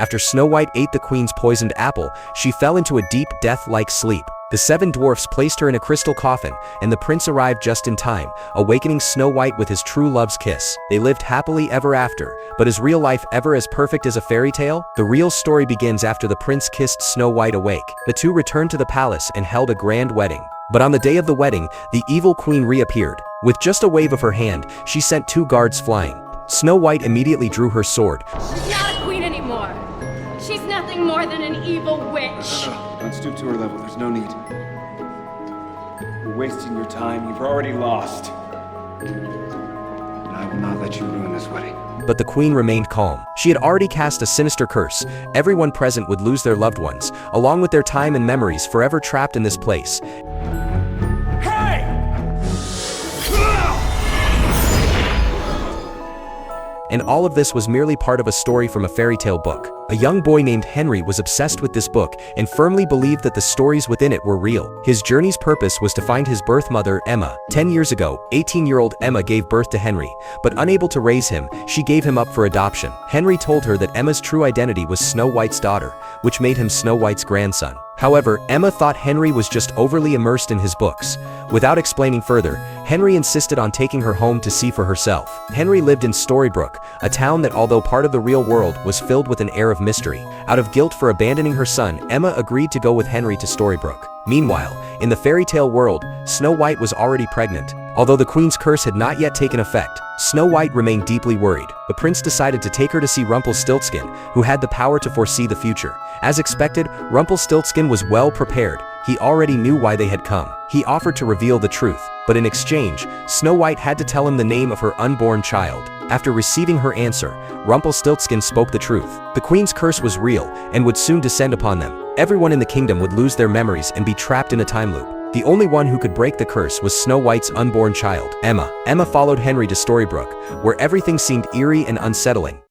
After Snow White ate the queen's poisoned apple, she fell into a deep death-like sleep. The 7 dwarfs placed her in a crystal coffin, and the prince arrived just in time, awakening Snow White with his true love's kiss. They lived happily ever after. But is real life ever as perfect as a fairy tale? The real story begins after the prince kissed Snow White awake. The two returned to the palace and held a grand wedding. But on the day of the wedding, the evil queen reappeared. With just a wave of her hand, she sent 2 guards flying. Snow White immediately drew her sword. She's not a queen anymore. She's nothing more than an evil witch. Don't stoop to her level, there's no need. You're wasting your time, you've already lost. And I will not let you ruin this wedding. But the queen remained calm. She had already cast a sinister curse. Everyone present would lose their loved ones, along with their time and memories forever trapped in this place. And all of this was merely part of a story from a fairy tale book. A young boy named Henry was obsessed with this book and firmly believed that the stories within it were real. His journey's purpose was to find his birth mother, Emma. 10 years ago, 18-year-old Emma gave birth to Henry, but unable to raise him, she gave him up for adoption. Henry told her that Emma's true identity was Snow White's daughter, which made him Snow White's grandson. However, Emma thought Henry was just overly immersed in his books. Without explaining further, Henry insisted on taking her home to see for herself. Henry lived in Storybrooke, a town that, although part of the real world, was filled with an air of mystery. Out of guilt for abandoning her son, Emma agreed to go with Henry to Storybrooke. Meanwhile, in the fairy tale world, Snow White was already pregnant. Although the queen's curse had not yet taken effect, Snow White remained deeply worried. The prince decided to take her to see Rumpelstiltskin, who had the power to foresee the future. As expected, Rumpelstiltskin was well prepared. He already knew why they had come. He offered to reveal the truth, but in exchange, Snow White had to tell him the name of her unborn child. After receiving her answer, Rumpelstiltskin spoke the truth. The queen's curse was real and would soon descend upon them. Everyone in the kingdom would lose their memories and be trapped in a time loop. The only one who could break the curse was Snow White's unborn child, Emma. Emma followed Henry to Storybrooke, where everything seemed eerie and unsettling.